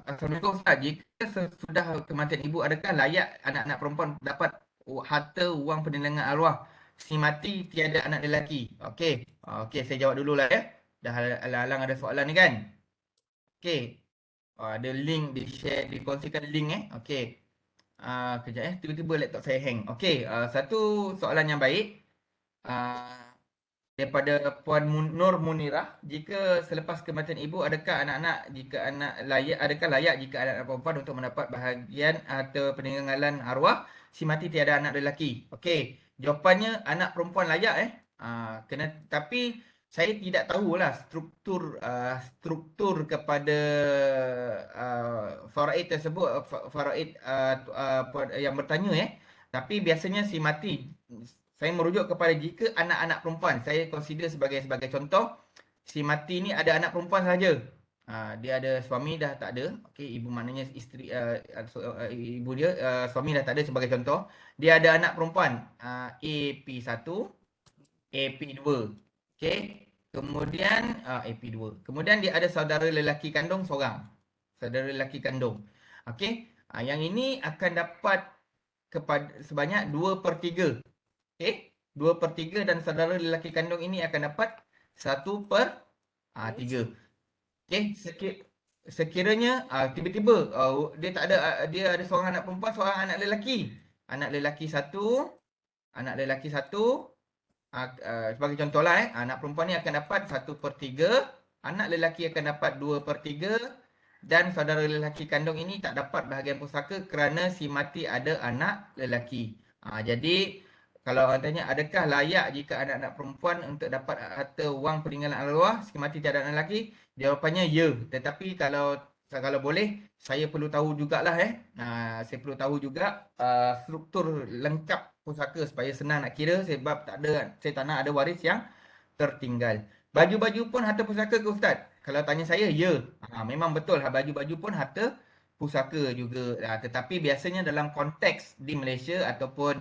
Assalamualaikum Ustaz. Jika sesudah kematian ibu, adakah layak anak-anak perempuan dapat harta wang peninggalan arwah si mati tiada anak lelaki? Okey. Okey, saya jawab dululah ya. Dah halang ada soalan ni kan? Okey. Ada link di-share, dikongsikan link Okey. Kejap tiba-tiba laptop saya hang. Okey, satu soalan yang baik. Uh, Daripada Puan Nur Munirah, jika selepas kematian ibu, adakah layak jika anak-anak perempuan untuk mendapat bahagian atau peninggalan arwah si mati tiada anak lelaki? Okey, jawapannya anak perempuan layak tapi saya tidak tahulah struktur kepada faraid tersebut, faraid yang bertanya Tapi biasanya si mati, saya merujuk kepada jika anak-anak perempuan, saya consider sebagai contoh, si mati ni ada anak perempuan saja. Dia ada suami dah tak ada. Okey, ibu maknanya isteri ibu dia, suami dah tak ada sebagai contoh. Dia ada anak perempuan, AP1, AP2. Okey. Kemudian AP2. Kemudian dia ada saudara lelaki kandung seorang. Saudara lelaki kandung. Okey. Yang ini akan dapat sebanyak 2/3. Okey, 2/3 dan saudara lelaki kandung ini akan dapat 1/3. Okey, sekiranya tiba-tiba dia tak ada dia ada seorang anak perempuan, seorang anak lelaki. Anak lelaki satu sebagai contohlah anak perempuan ni akan dapat 1/3, anak lelaki akan dapat 2/3 dan saudara lelaki kandung ini tak dapat bahagian pusaka kerana si mati ada anak lelaki. Jadi kalau orang tanya adakah layak jika anak-anak perempuan untuk dapat harta wang peninggalan arwah si mati tiada anak lelaki? Jawapannya ya. Tetapi kalau boleh saya perlu tahu jugalah saya perlu tahu juga struktur lengkap pusaka supaya senang nak kira sebab saya tak nak ada waris yang tertinggal. Baju-baju pun harta pusaka ke Ustaz? Kalau tanya saya, ya. Memang betul baju-baju pun harta pusaka juga. Tetapi biasanya dalam konteks di Malaysia ataupun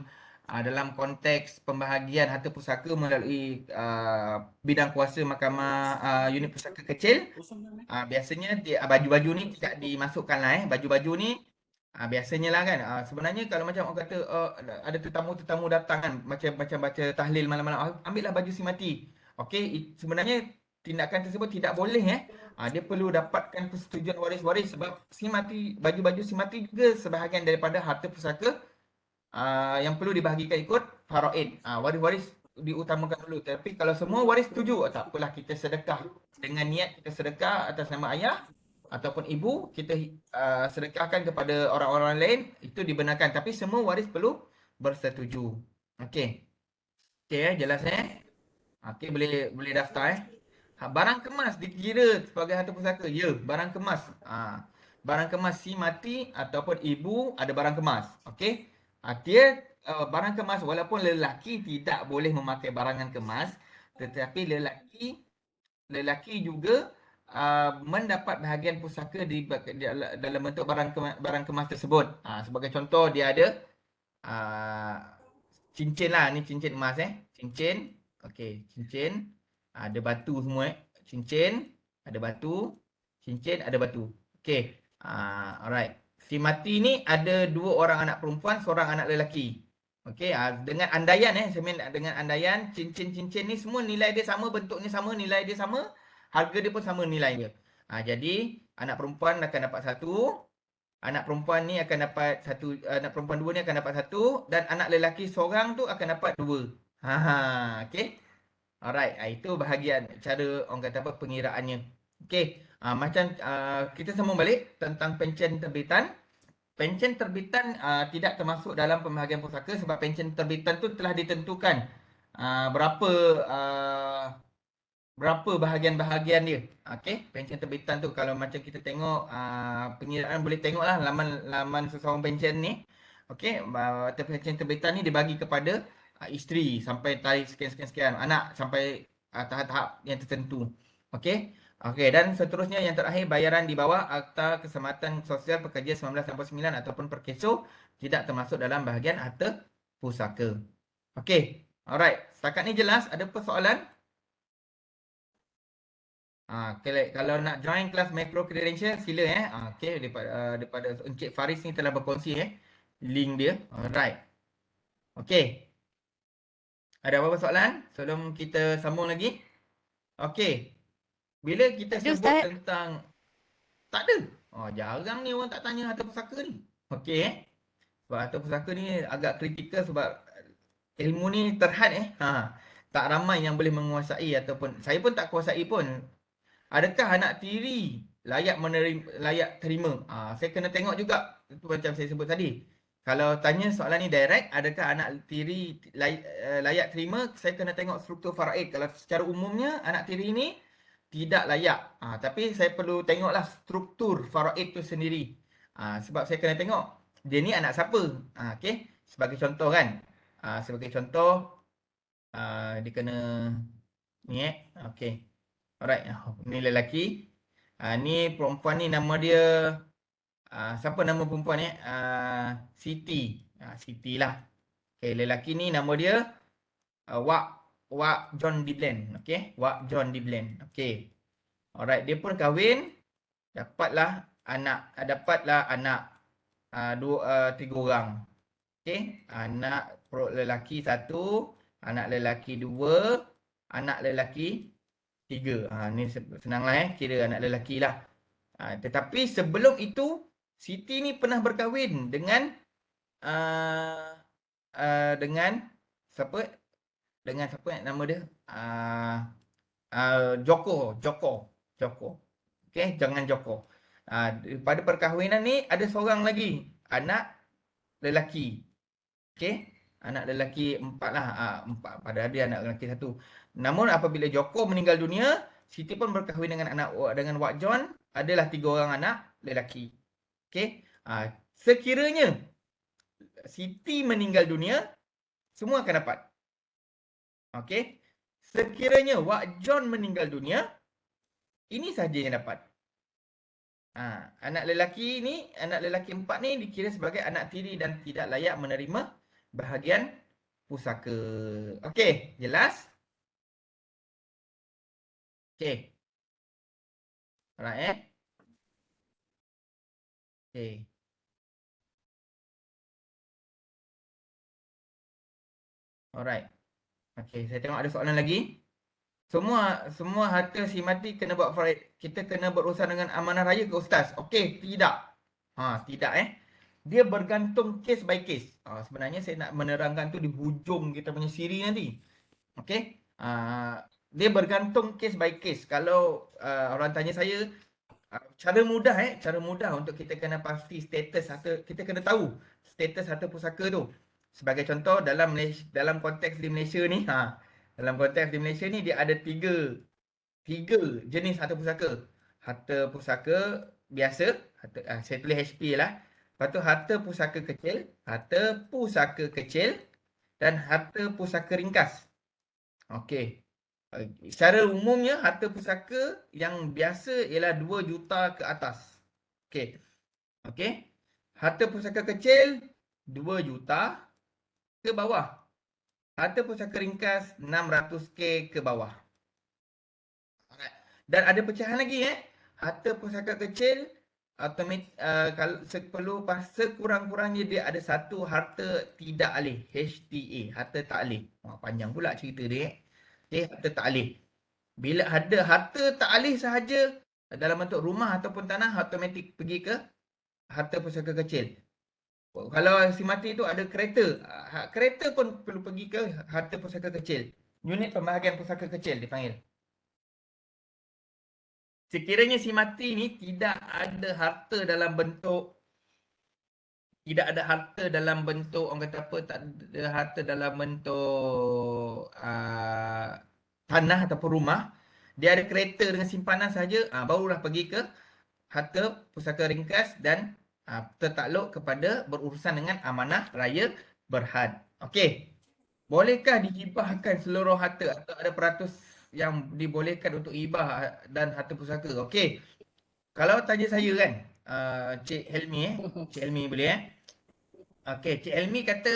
dalam konteks pembahagian harta pusaka melalui bidang kuasa Mahkamah Unit Pusaka Kecil, biasanya baju-baju ni tidak dimasukkan lah Baju-baju ni biasanya lah kan. Sebenarnya kalau macam orang kata ada tetamu-tetamu datang kan, macam baca tahlil malam-malam, ambillah baju si mati. Okey, sebenarnya tindakan tersebut tidak boleh dia perlu dapatkan persetujuan waris-waris sebab si mati, baju-baju si mati juga sebahagian daripada harta pusaka yang perlu dibahagikan ikut faraid. Waris-waris diutamakan dulu. Tapi kalau semua waris setuju, tak apalah, kita sedekah dengan niat kita sedekah atas nama ayah ataupun ibu, kita sedekahkan kepada orang-orang lain, itu dibenarkan. Tapi semua waris perlu bersetuju. Okey. Okey jelas Okey, boleh daftar barang kemas dikira sebagai harta pusaka. Ya, barang kemas. Barang kemas si mati ataupun ibu ada barang kemas. Okey. Dia barang kemas walaupun lelaki tidak boleh memakai barangan kemas, tetapi lelaki juga mendapat bahagian pusaka dalam bentuk barang kemas tersebut. Sebagai contoh dia ada cincin lah, ni cincin emas cincin. Okey, cincin ada batu semua cincin ada batu, cincin ada batu. Okey. Alright. Si mati ni ada 2 orang anak perempuan, seorang anak lelaki. Okey, dengan andaian dengan andaian cincin-cincin ni semua nilai dia sama, bentuknya sama, nilai dia sama, harga dia pun sama nilai dia. Jadi anak perempuan akan dapat satu, anak perempuan ni akan dapat satu, anak perempuan 2 ni akan dapat satu dan anak lelaki seorang tu akan dapat 2. Okey. Alright, itu bahagian cara orang kata apa pengiraannya. Okey, macam kita sambung balik tentang pencen terbitan. Pencen terbitan tidak termasuk dalam pembahagian pusaka sebab pencen terbitan tu telah ditentukan berapa berapa bahagian-bahagian dia. Okey, pencen terbitan tu kalau macam kita tengok pengiraan boleh tengoklah laman seseorang pencen ni. Okey, pencen terbitan ni dibagi kepada isteri sampai tarikh sekian-sekian, anak sampai tahap-tahap yang tertentu. Okey. Okey, dan seterusnya yang terakhir bayaran di bawah Akta Keselamatan Sosial Pekerja 1969 ataupun Perkeso tidak termasuk dalam bahagian harta pusaka. Okey. Alright, setakat ni jelas? Ada persoalan? Kalau nak join kelas macro credential sila okey daripada Encik Faris ni telah berkongsi link dia. Alright. Okey. Ada apa-apa soalan sebelum kita sambung lagi? Okey. Bila kita Ada sebut Ustaz. tentang tak ada. Jarang ni orang tak tanya harta pusaka ni. Okey Sebab harta pusaka ni agak kritikal sebab ilmu ni terhad tak ramai yang boleh menguasai ataupun saya pun tak kuasai pun. Adakah anak tiri layak terima? Saya kena tengok juga. Itu macam saya sebut tadi. Kalau tanya soalan ni direct, adakah anak tiri layak terima? Saya kena tengok struktur faraid. Kalau secara umumnya anak tiri ni tidak layak. Tapi saya perlu tengoklah struktur faraid tu sendiri. Sebab saya kena tengok dia ni anak siapa. Okey, sebagai contoh kan. Sebagai contoh dia kena ni okey. Alright, ni lelaki. Ni perempuan ni nama dia siapa nama perempuan ni? Siti. Siti lah. Okay, lelaki ni nama dia Wak John Dibland. Okay, Wak John Dibland. Okay. Alright, dia pun kahwin, dapatlah anak tiga orang. Okay, anak lelaki satu, anak lelaki dua, anak lelaki tiga. Ni senanglah kira anak lelaki lah. Tetapi sebelum itu Siti ni pernah berkahwin dengan dengan siapa? Dengan siapa nama dia? Joko. Okey, jangan Joko. Pada perkahwinan ni ada seorang lagi anak lelaki. Okey, anak lelaki empat lah. Empat. Pada dia anak lelaki satu. Namun apabila Joko meninggal dunia, Siti pun berkahwin dengan Wak John. Adalah tiga orang anak lelaki. Okey. Sekiranya Siti meninggal dunia, semua akan dapat. Okey. Sekiranya Wak John meninggal dunia, ini saja yang dapat. Anak lelaki empat ni dikira sebagai anak tiri dan tidak layak menerima bahagian pusaka. Okey, jelas? Okey. Alright Okey. Alright. Okey, saya tengok ada soalan lagi. Semua harta si mati kena buat faraid. Kita kena berurusan dengan amanah raya ke ustaz? Okey, tidak. Tidak Dia bergantung case by case. Sebenarnya saya nak menerangkan tu di hujung kita punya siri nanti. Okey. Dia bergantung case by case. Kalau orang tanya saya, cara mudah untuk kita kena pasti status harta, kita kena tahu status harta pusaka tu. Sebagai contoh dalam konteks di Malaysia ni, dalam konteks di Malaysia ni dia ada tiga jenis harta pusaka. Harta pusaka biasa, saya tulis HP lah. Lepas tu harta pusaka kecil dan harta pusaka ringkas. Okey. Secara umumnya harta pusaka yang biasa ialah 2 juta ke atas. Okey. Okey. Harta pusaka kecil 2 juta ke bawah. Harta pusaka ringkas 600k ke bawah. Dan ada pecahan lagi Harta pusaka kecil kalau sekurang-kurangnya dia ada satu harta tidak alih, HTA, harta tak alih. Panjang pula cerita dia. Okey, harta tak alih. Bila ada harta tak alih sahaja dalam bentuk rumah ataupun tanah, automatik pergi ke harta pusaka kecil. Kalau si mati tu ada kereta, kereta pun perlu pergi ke harta pusaka kecil. Unit pembahagian pusaka kecil dipanggil. Sekiranya si mati ni tidak ada harta dalam bentuk tidak ada harta dalam bentuk, orang kata apa, tak ada harta dalam bentuk tanah ataupun rumah, dia ada kereta dengan simpanan saja, barulah pergi ke harta pusaka ringkas dan tertakluk kepada berurusan dengan amanah raya berhad. Okey. Bolehkah dihibahkan seluruh harta atau ada peratus yang dibolehkan untuk hibah dan harta pusaka? Okey. Kalau tanya saya kan, Cik Helmi Cik Helmi boleh Okey, Cik Helmi kata,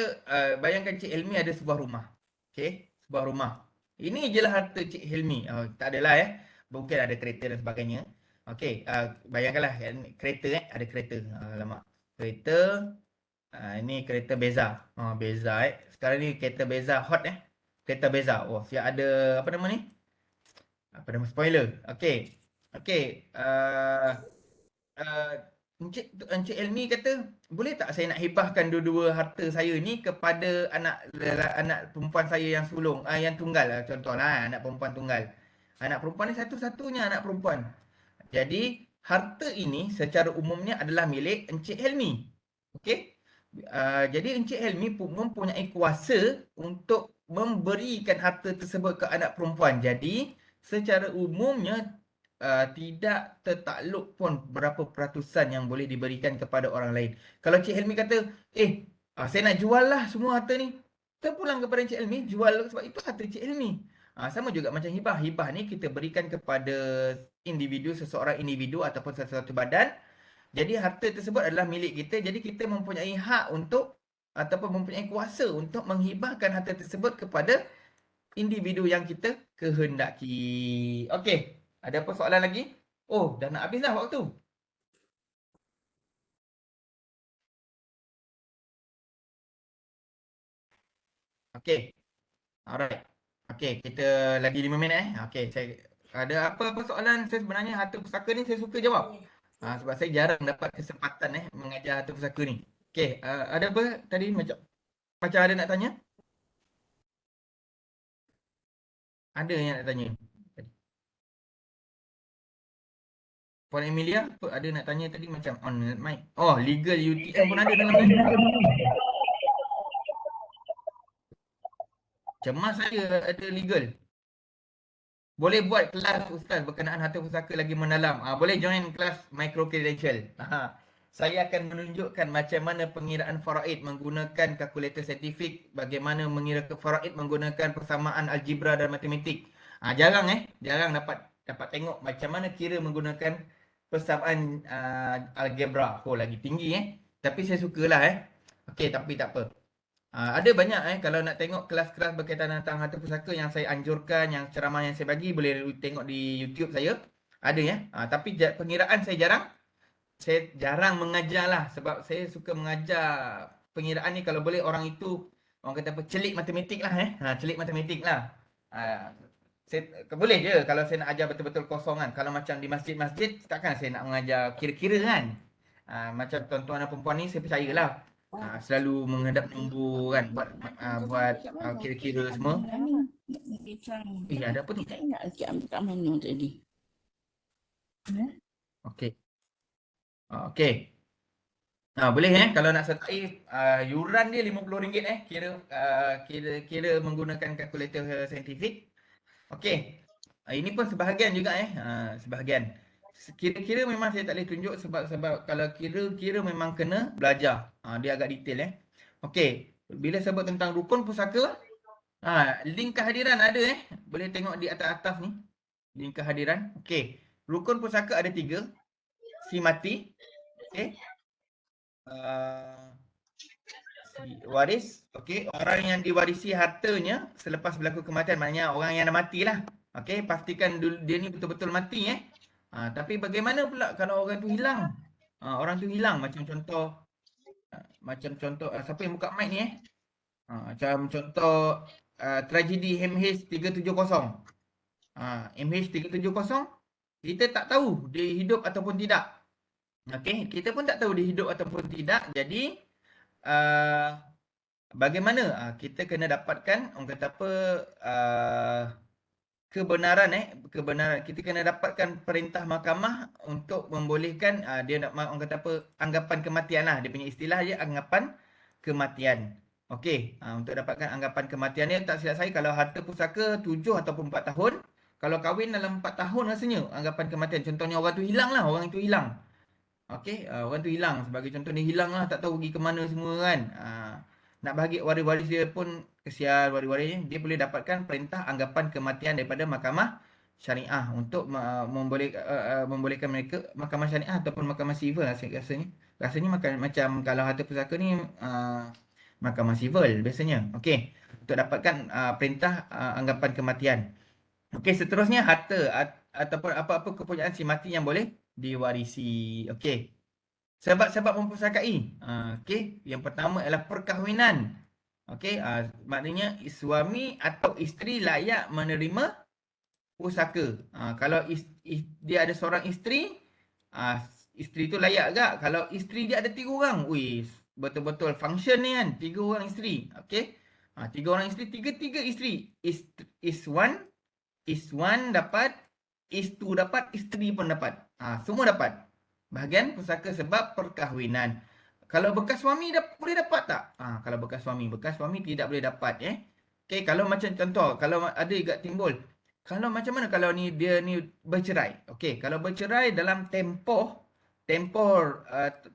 bayangkan Cik Helmi ada sebuah rumah. Okey, sebuah rumah. Ini je lah harta Cik Helmi. Tak adalah mungkin ada kereta dan sebagainya. Okey, bayangkanlah kan, kereta ada kereta. Alamak. Kereta, ini kereta Beza. Beza Sekarang ni kereta Beza hot Kereta Beza. Oh, siap ada apa nama ni? Apa nama spoiler? Okey. Okey, uh, Encik Elmi kata, boleh tak saya nak hibahkan dua-dua harta saya ni kepada anak perempuan saya yang sulung, yang tunggal lah, contohlah anak perempuan tunggal. Anak perempuan ni satu-satunya anak perempuan. Jadi, harta ini secara umumnya adalah milik Encik Helmi. Okey? Jadi Encik Helmi mempunyai kuasa untuk memberikan harta tersebut ke anak perempuan. Jadi, secara umumnya tidak tertakluk pun berapa peratusan yang boleh diberikan kepada orang lain. Kalau Cik Helmi kata, saya nak jual lah semua harta ni. Terpulang kepada Cik Helmi, jual sebab itu harta Cik Helmi. Sama juga macam hibah. Hibah ni kita berikan kepada individu, seseorang individu ataupun sesuatu badan. Jadi harta tersebut adalah milik kita. Jadi kita mempunyai hak untuk ataupun mempunyai kuasa untuk menghibahkan harta tersebut kepada individu yang kita kehendaki. Okey, ada apa soalan lagi? Oh, dah nak habis dah waktu. Okey, alright. Okey, kita lagi 5 minit Okey, saya ada apa-apa soalan, saya sebenarnya harta pusaka ni saya suka jawab. Sebab saya jarang dapat kesempatan mengajar harta pusaka ni. Okey, ada apa tadi macam ada nak tanya? Ada yang nak tanya? Puan Emilia, apa ada nak tanya tadi macam on mic? Oh, legal UTM pun ada dalam ni. Cemas saya ada legal. Boleh buat kelas Ustaz berkenaan harta pusaka lagi mendalam. Boleh join kelas micro credential. Saya akan menunjukkan macam mana pengiraan faraid menggunakan kalkulator saintifik, bagaimana mengira faraid menggunakan persamaan algebra dan matematik. Jarang dapat tengok macam mana kira menggunakan persamaan algebra. Oh, lagi tinggi Tapi saya sukalah Okey, tapi tak apa. Ada banyak kalau nak tengok kelas-kelas berkaitan tentang harta pusaka yang saya anjurkan, yang ceramah yang saya bagi, boleh tengok di YouTube saya. Ada tapi pengiraan saya jarang mengajar lah sebab saya suka mengajar pengiraan ni kalau boleh orang itu orang kata apa, celik matematik lah celik matematik lah. Saya boleh je kalau saya nak ajar betul-betul kosong kan. Kalau macam di masjid-masjid takkan saya nak mengajar kira-kira kan. Macam tuan-tuan dan perempuan ni saya percayalah selalu menghadap nombor kan, buat kira-kira semua. Ada apa tu? Tak ingat kat mana tadi. Okey. Okey. Boleh kalau nak sertai yuran dia RM50 kira menggunakan kalkulator saintifik. Okey. Ini pun sebahagian juga sebahagian. Kira-kira memang saya tak boleh tunjuk sebab kalau kira-kira memang kena belajar. Dia agak detail Okey. Bila sebut tentang rukun pusaka, link kehadiran ada boleh tengok di atas-atas ni. Link kehadiran. Okey. Rukun pusaka ada 3. Si mati. Okey. Waris. Okey. Orang yang diwarisi hartanya selepas berlaku kematian, maknanya orang yang dah mati lah. Okey. Pastikan dia ni betul-betul mati tapi bagaimana pula kalau orang tu hilang? Orang tu hilang macam contoh siapa yang buka mic ni macam contoh tragedi MH370. MH370 kita tak tahu dia hidup ataupun tidak. Okey, kita pun tak tahu dia hidup ataupun tidak. Jadi bagaimana kita kena dapatkan orang kata apa kebenaran kita kena dapatkan perintah mahkamah untuk membolehkan dia nak orang kata apa, anggapan kematian lah, dia punya istilah je anggapan kematian. Okey, untuk dapatkan anggapan kematian ni tak silap saya kalau harta pusaka 7 ataupun 4 tahun, kalau kahwin dalam 4 tahun rasanya anggapan kematian. Contohnya orang tu hilang lah, orang itu hilang. Okey, orang tu hilang, sebagai contoh dia hilang lah, tak tahu pergi ke mana semua kan. Nak bagi waris-waris dia pun kesian, waris-waris dia boleh dapatkan perintah anggapan kematian daripada mahkamah syariah untuk membolehkan mereka, mahkamah syariah ataupun mahkamah sivil rasanya. Rasanya macam kalau harta pusaka ni mahkamah sivil biasanya. Okey, untuk dapatkan perintah anggapan kematian. Okey, seterusnya harta ataupun apa-apa kepunyaan si mati yang boleh diwarisi. Okey. Sebab-sebab mempusakai. Okey, yang pertama ialah perkahwinan. Okey, maknanya suami atau isteri layak menerima pusaka. Kalau dia ada seorang isteri, isteri tu layak agak. Kalau isteri dia ada 3 orang, wih, betul-betul function ni kan, 3 orang isteri. Okey. 3 orang isteri, tiga isteri. Is one dapat, is two dapat, isteri pun dapat. Semua dapat bahagian pusaka sebab perkahwinan. Kalau bekas suami boleh dapat tak? Kalau bekas suami tidak boleh dapat. Okay, kalau macam contoh, kalau ada juga timbul. Kalau macam mana kalau dia ni bercerai? Okay, kalau bercerai dalam tempoh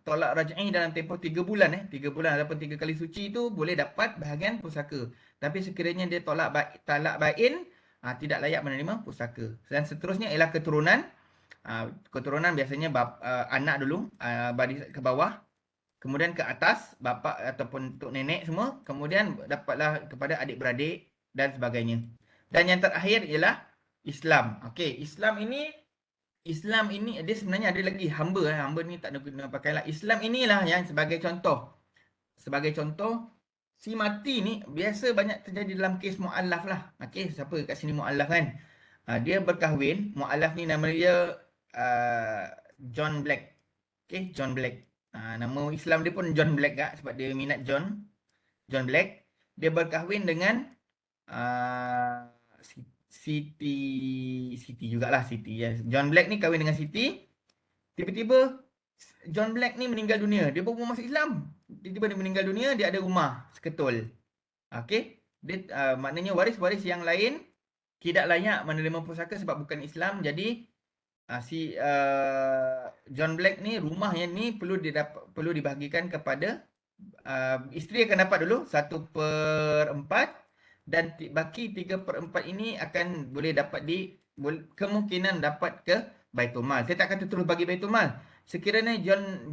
tolak raj'i dalam tempoh 3 bulan 3 bulan ataupun 3 kali suci tu boleh dapat bahagian pusaka. Tapi sekiranya dia talak bain, tidak layak menerima pusaka. Dan seterusnya ialah keturunan. Keturunan biasanya anak dulu, baris ke bawah, kemudian ke atas, bapa ataupun tok nenek semua, kemudian dapatlah kepada adik-beradik dan sebagainya. Dan yang terakhir ialah Islam. Okey, Islam ini dia sebenarnya ada lagi hamba. Hamba ni tak nak pakailah. Islam inilah yang sebagai contoh. Sebagai contoh, si mati ni biasa banyak terjadi dalam kes mu'allaf lah. Okey, siapa kat sini mu'allaf kan? Dia berkahwin, mu'allaf ni nama dia John Black. Okey, John Black. Nama Islam dia pun John Black kak, sebab dia minat John Black. Dia berkahwin dengan Siti jugalah, Siti. Yes. John Black ni kahwin dengan Siti. Tiba-tiba John Black ni meninggal dunia. Dia baru masuk Islam. Tiba-tiba dia meninggal dunia, dia ada rumah seketul. Okey. Dia maknanya waris-waris yang lain tidak layak menerima pusaka sebab bukan Islam. Jadi si John Black ni rumahnya ni perlu dibahagikan kepada isteri akan dapat dulu 1/4 dan baki 3/4 ini akan boleh dapat kemungkinan dapat ke Baitul Mal. Saya tak kata terus bagi Baitul Mal. Sekiranya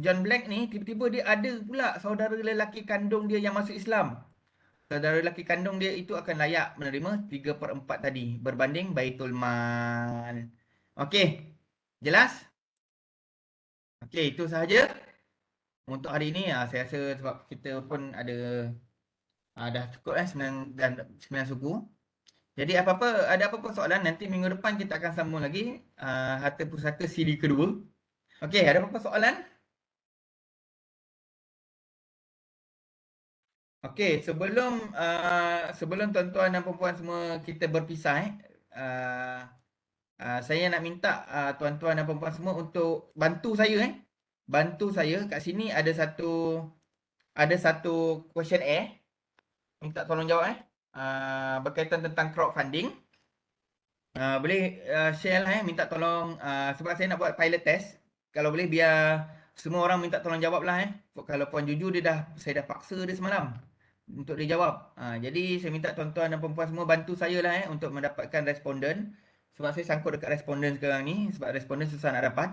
John Black ni tiba-tiba dia ada pula saudara lelaki kandung dia yang masuk Islam. Saudara lelaki kandung dia itu akan layak menerima 3/4 tadi berbanding Baitul Mal. Okey. Jelas? Okey, itu sahaja untuk hari ini. Saya rasa sebab kita pun ada dah cukup 9 suku. Jadi ada apa-apa soalan, nanti minggu depan kita akan sambung lagi harta pusaka siri kedua. Okey, ada apa-apa soalan? Okey, sebelum tuan-tuan dan puan-puan semua kita berpisah, saya nak minta tuan-tuan dan puan-puan semua untuk bantu saya. Bantu saya, kat sini ada satu questionnaire. Minta tolong jawab berkaitan tentang crowdfunding. Boleh share lah minta tolong sebab saya nak buat pilot test. Kalau boleh biar semua orang minta tolong jawab lah Kalau Puan Juju saya dah paksa dia semalam untuk dia jawab. Jadi saya minta tuan-tuan dan puan-puan semua bantu saya lah untuk mendapatkan responden. Sebab saya sangkut dekat responden sekarang ni. Sebab responden susah nak dapat.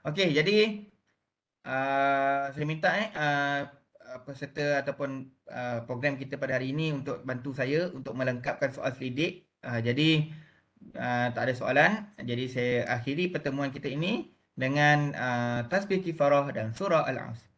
Okey, jadi saya minta peserta ataupun program kita pada hari ini untuk bantu saya untuk melengkapkan soal selidik. Jadi tak ada soalan. Jadi saya akhiri pertemuan kita ini dengan tasbih kifarah dan surah Al-Asr.